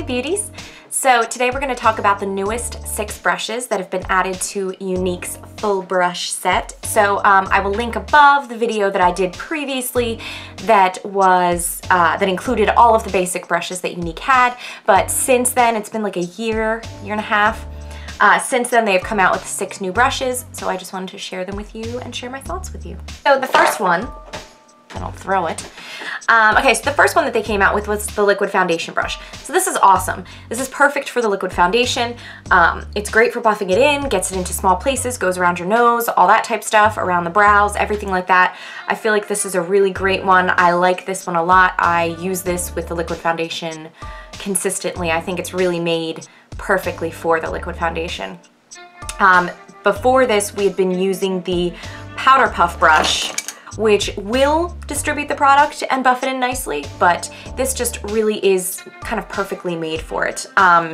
beauties. So today we're going to talk about the newest 6 brushes that have been added to Younique's full brush set. So I will link above the video that I did previously that included all of the basic brushes that Younique had, but since then, it's been like a year and a half. Since then, they've come out with 6 new brushes, so I just wanted to share them with you and share my thoughts with you. So the first one, and I'll throw it. Okay, so the first one that they came out with was the liquid foundation brush. So this is awesome. This is perfect for the liquid foundation. It's great for buffing it in, gets it into small places, goes around your nose, all that type stuff, around the brows, everything like that. I feel like this is a really great one. I like this one a lot. I use this with the liquid foundation consistently. I think it's really made perfectly for the liquid foundation. Before this, we had been using the powder puff brush, which will distribute the product and buff it in nicely, but this just really is kind of perfectly made for it. I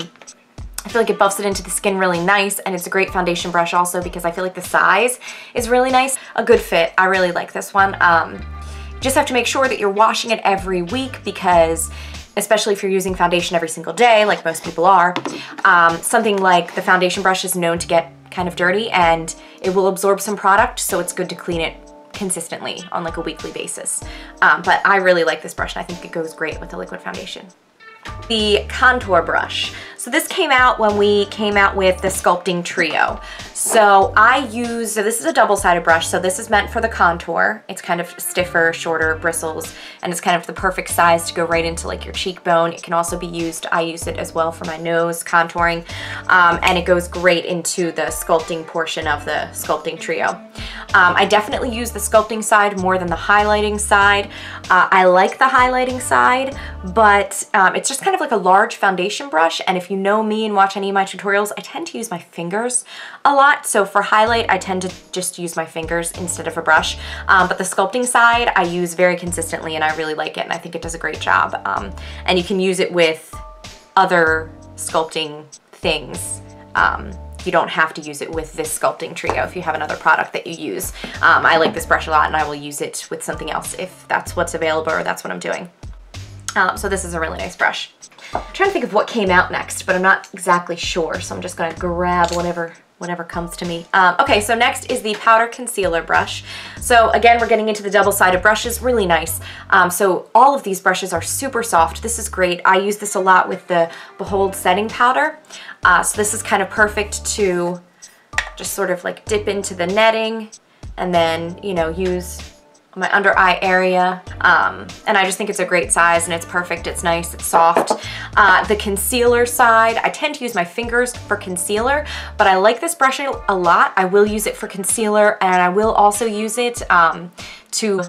feel like it buffs it into the skin really nice, and it's a great foundation brush also because I feel like the size is really nice. A good fit. I really like this one. Just have to make sure that you're washing it every week because especially if you're using foundation every single day, like most people are, something like the foundation brush is known to get kind of dirty and it will absorb some product, so it's good to clean it consistently on like a weekly basis. But I really like this brush and I think it goes great with the liquid foundation. The contour brush. So this came out when we came out with the Sculpting Trio. So this is a double-sided brush, so this is meant for the contour. It's kind of stiffer, shorter bristles, and it's kind of the perfect size to go right into like your cheekbone. It can also be used, I use it as well for my nose contouring, and it goes great into the sculpting portion of the Sculpting Trio. I definitely use the sculpting side more than the highlighting side. I like the highlighting side, but it's just kind of like a large foundation brush, and if you know me and watch any of my tutorials, I tend to use my fingers a lot. So for highlight, I tend to just use my fingers instead of a brush. But the sculpting side, I use very consistently and I really like it and I think it does a great job. And you can use it with other sculpting things. You don't have to use it with this Sculpting Trio if you have another product that you use. I like this brush a lot and I will use it with something else if that's what's available or that's what I'm doing. So this is a really nice brush. I'm trying to think of what came out next, but I'm not exactly sure, so I'm just gonna grab whatever comes to me. Okay, so next is the powder concealer brush. So again, we're getting into the double-sided brushes, really nice. So all of these brushes are super soft. This is great. I use this a lot with the Behold setting powder. So this is kind of perfect to just sort of like dip into the netting and then, you know, use my under eye area, and I just think it's a great size and it's perfect, it's nice, it's soft. The concealer side, I tend to use my fingers for concealer, but I like this brush a lot. I will use it for concealer and I will also use it to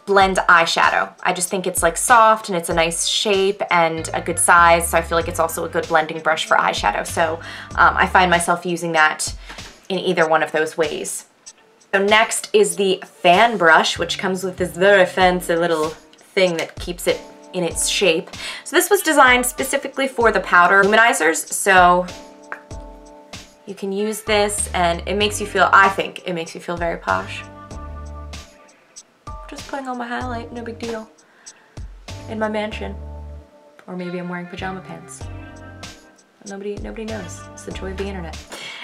blend eyeshadow. I just think it's like soft and it's a nice shape and a good size, so I feel like it's also a good blending brush for eyeshadow. So I find myself using that in either one of those ways. So next is the fan brush, which comes with this very fancy little thing that keeps it in its shape. So this was designed specifically for the powder luminizers, so you can use this and it makes you feel, I think it makes you feel very posh. Just putting on my highlight, no big deal. In my mansion. Or maybe I'm wearing pajama pants. Nobody knows. It's the joy of the internet.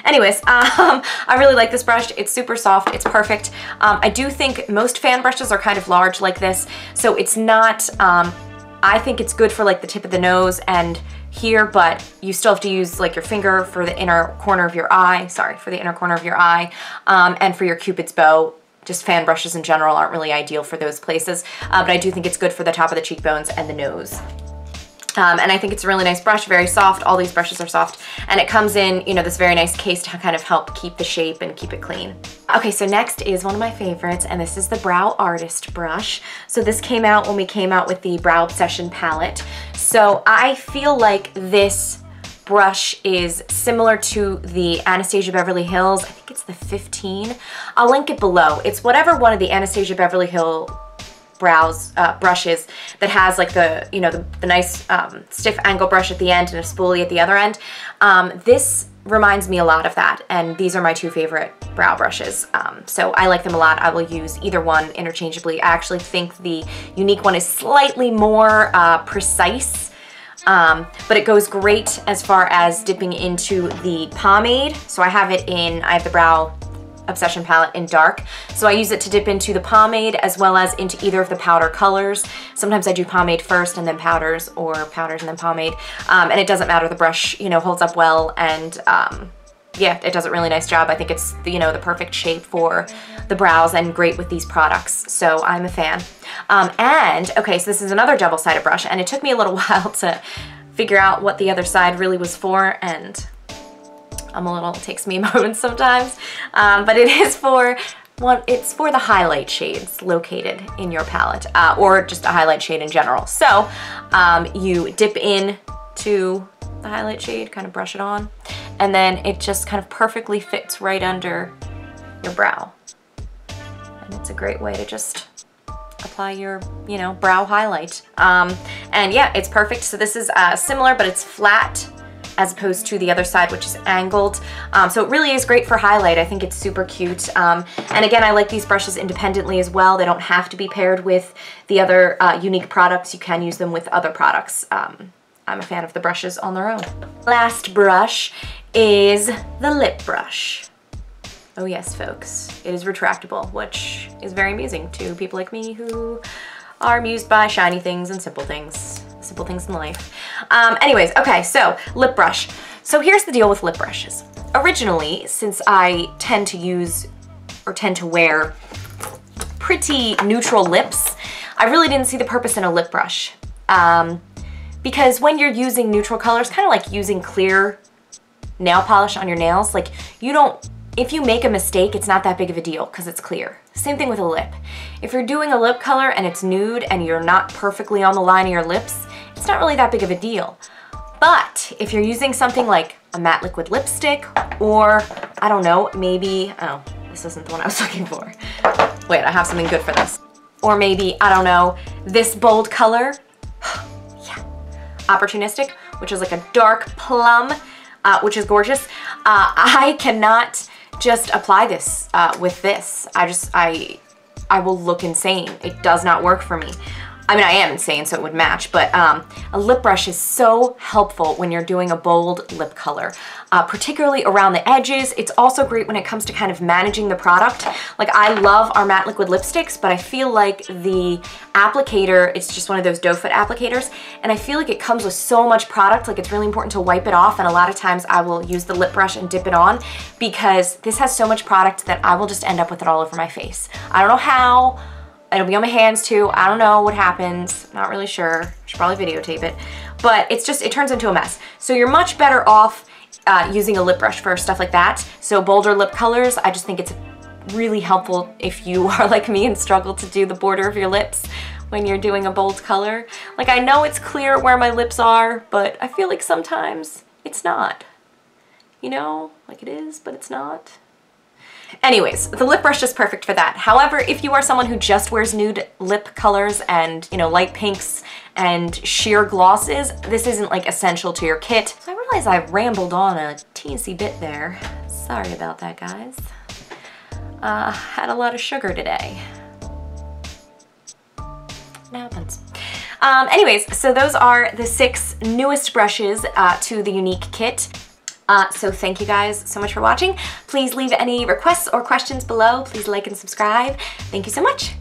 Anyways, I really like this brush. It's super soft, it's perfect. I do think most fan brushes are kind of large like this, so it's not, I think it's good for like the tip of the nose and here, but you still have to use like your finger for the inner corner of your eye, and for your Cupid's bow. Just fan brushes in general aren't really ideal for those places, but I do think it's good for the top of the cheekbones and the nose. And I think it's a really nice brush, very soft. All these brushes are soft. And it comes in, you know, this very nice case to kind of help keep the shape and keep it clean. Okay, so next is one of my favorites, and this is the Brow Artist brush. So this came out when we came out with the Brow Obsession palette. So I feel like this brush is similar to the Anastasia Beverly Hills. I think it's the 15. I'll link it below. It's whatever one of the Anastasia Beverly Hills brushes that has like the, you know, the nice stiff angle brush at the end and a spoolie at the other end. This reminds me a lot of that, and these are my 2 favorite brow brushes. So I like them a lot. I will use either one interchangeably. I actually think the Younique one is slightly more precise But it goes great as far as dipping into the pomade. So I have the Brow Obsession palette in dark. So I use it to dip into the pomade as well as into either of the powder colors. Sometimes I do pomade first and then powders, or powders and then pomade. And it doesn't matter, the brush, you know, holds up well, and yeah, it does a really nice job. I think it's, you know, the perfect shape for the brows and great with these products. So I'm a fan. And okay, so this is another double-sided brush, and it took me a little while to figure out what the other side really was for, and it takes me a moment sometimes, but it is it's for the highlight shades located in your palette, or just a highlight shade in general. So you dip in to the highlight shade, kind of brush it on, and then it just kind of perfectly fits right under your brow. And it's a great way to just apply your, you know, brow highlight. And yeah, it's perfect. So this is similar, but it's flat, as opposed to the other side, which is angled. So it really is great for highlight. I think it's super cute. And again, I like these brushes independently as well. They don't have to be paired with the other Younique products. You can use them with other products. I'm a fan of the brushes on their own. Last brush is the lip brush. Oh yes, folks, it is retractable, which is very amusing to people like me who are amused by shiny things and simple things in life. Anyways, okay, so lip brush. So here's the deal with lip brushes. Originally, since I tend to wear pretty neutral lips, I really didn't see the purpose in a lip brush. Because when you're using neutral colors, kind of like using clear nail polish on your nails, like if you make a mistake, it's not that big of a deal because it's clear. Same thing with a lip. If you're doing a lip color and it's nude and you're not perfectly on the line of your lips, it's not really that big of a deal. But if you're using something like a matte liquid lipstick, or I don't know, maybe, oh, this isn't the one I was looking for. Wait, I have something good for this. Or maybe, I don't know, this bold color, yeah, Opportunistic, which is like a dark plum, which is gorgeous. I cannot just apply this with this. I will look insane. It does not work for me. I mean, I am insane, so it would match, but a lip brush is so helpful when you're doing a bold lip color, particularly around the edges. It's also great when it comes to kind of managing the product. Like, I love our matte liquid lipsticks, but I feel like the applicator, it's just one of those doe foot applicators, and I feel like it comes with so much product, like it's really important to wipe it off, and a lot of times I will use the lip brush and dip it on, because this has so much product that I will just end up with it all over my face. I don't know how. It'll be on my hands too. I don't know what happens. Not really sure. I should probably videotape it. But it's just, it turns into a mess. So you're much better off using a lip brush for stuff like that. So bolder lip colors, I just think it's really helpful if you are like me and struggle to do the border of your lips when you're doing a bold color. Like, I know it's clear where my lips are, but I feel like sometimes it's not. You know, like it is, but it's not. Anyways, the lip brush is perfect for that. However, if you are someone who just wears nude lip colors and, you know, light pinks and sheer glosses, this isn't like essential to your kit. So I realize I rambled on a teensy bit there. Sorry about that, guys. Had a lot of sugar today. It happens. Anyways, so those are the 6 newest brushes to the Younique kit. So thank you guys so much for watching. Please leave any requests or questions below. Please like and subscribe. Thank you so much.